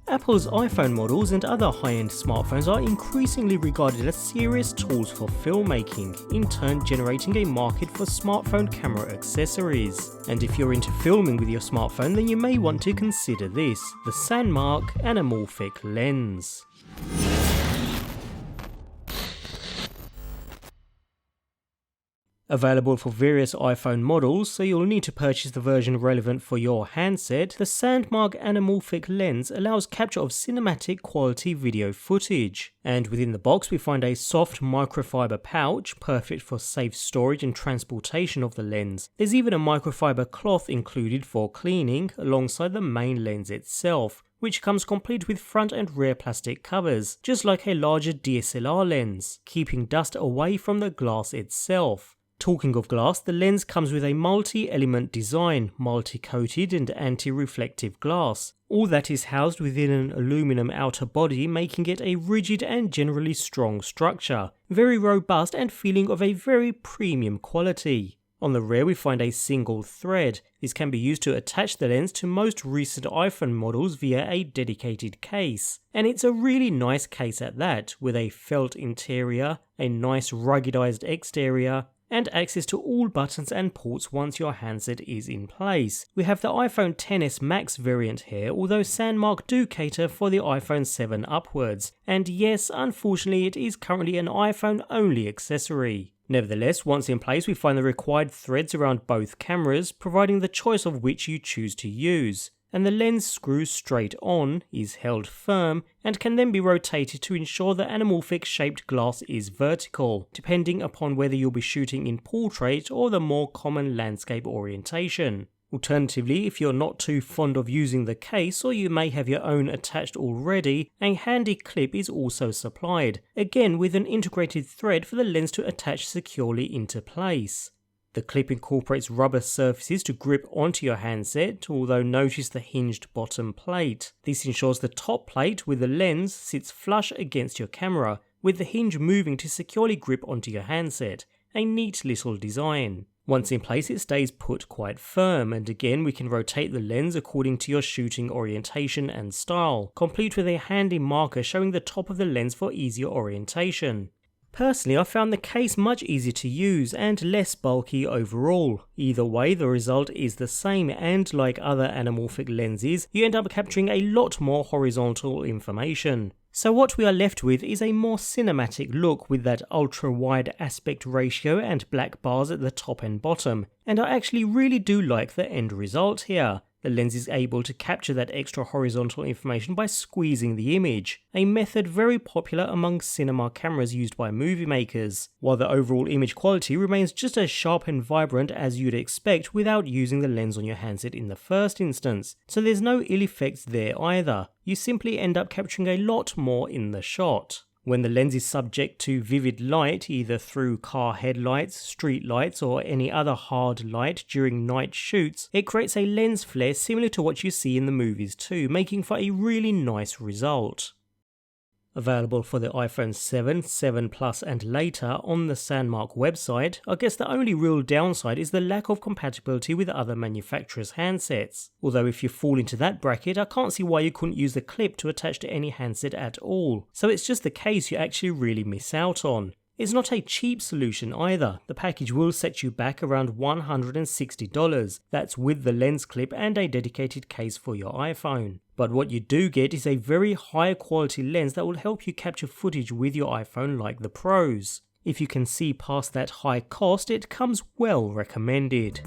Apple's iPhone models and other high-end smartphones are increasingly regarded as serious tools for filmmaking, in turn generating a market for smartphone camera accessories. And if you're into filming with your smartphone, then you may want to consider this, the Sandmarc Anamorphic lens. Available for various iPhone models, so you'll need to purchase the version relevant for your handset, the Sandmarc Anamorphic lens allows capture of cinematic quality video footage. And within the box we find a soft microfiber pouch, perfect for safe storage and transportation of the lens. There's even a microfiber cloth included for cleaning, alongside the main lens itself, which comes complete with front and rear plastic covers, just like a larger DSLR lens, keeping dust away from the glass itself. Talking of glass, the lens comes with a multi-element design, multi-coated and anti-reflective glass. All that is housed within an aluminum outer body, making it a rigid and generally strong structure, very robust and feeling of a very premium quality. On the rear we find a single thread. This can be used to attach the lens to most recent iPhone models via a dedicated case. And it's a really nice case at that, with a felt interior, a nice ruggedized exterior, and access to all buttons and ports once your handset is in place. We have the iPhone XS Max variant here, although Sandmarc do cater for the iPhone 7 upwards, and yes, unfortunately it is currently an iPhone only accessory. Nevertheless, once in place we find the required threads around both cameras, providing the choice of which you choose to use. And the lens screws straight on, is held firm, and can then be rotated to ensure the anamorphic shaped glass is vertical, depending upon whether you'll be shooting in portrait or the more common landscape orientation. Alternatively, if you're not too fond of using the case, or you may have your own attached already, a handy clip is also supplied, again with an integrated thread for the lens to attach securely into place. The clip incorporates rubber surfaces to grip onto your handset, although notice the hinged bottom plate. This ensures the top plate with the lens sits flush against your camera, with the hinge moving to securely grip onto your handset. A neat little design. Once in place it stays put quite firm, and again we can rotate the lens according to your shooting orientation and style, complete with a handy marker showing the top of the lens for easier orientation. Personally, I found the case much easier to use and less bulky overall. Either way, the result is the same, and like other anamorphic lenses, you end up capturing a lot more horizontal information. So what we are left with is a more cinematic look with that ultra wide aspect ratio and black bars at the top and bottom, and I actually really do like the end result here. The lens is able to capture that extra horizontal information by squeezing the image, a method very popular among cinema cameras used by movie makers, while the overall image quality remains just as sharp and vibrant as you'd expect without using the lens on your handset in the first instance, so there's no ill effects there either. You simply end up capturing a lot more in the shot. When the lens is subject to vivid light, either through car headlights, street lights, or any other hard light during night shoots, it creates a lens flare similar to what you see in the movies too, making for a really nice result. Available for the iPhone 7, 7 Plus and later on the Sandmarc website, I guess the only real downside is the lack of compatibility with other manufacturers' handsets. Although if you fall into that bracket, I can't see why you couldn't use the clip to attach to any handset at all, so it's just the case you actually really miss out on. It's not a cheap solution either. The package will set you back around $160, that's with the lens clip and a dedicated case for your iPhone. But what you do get is a very high quality lens that will help you capture footage with your iPhone like the pros. If you can see past that high cost, it comes well recommended.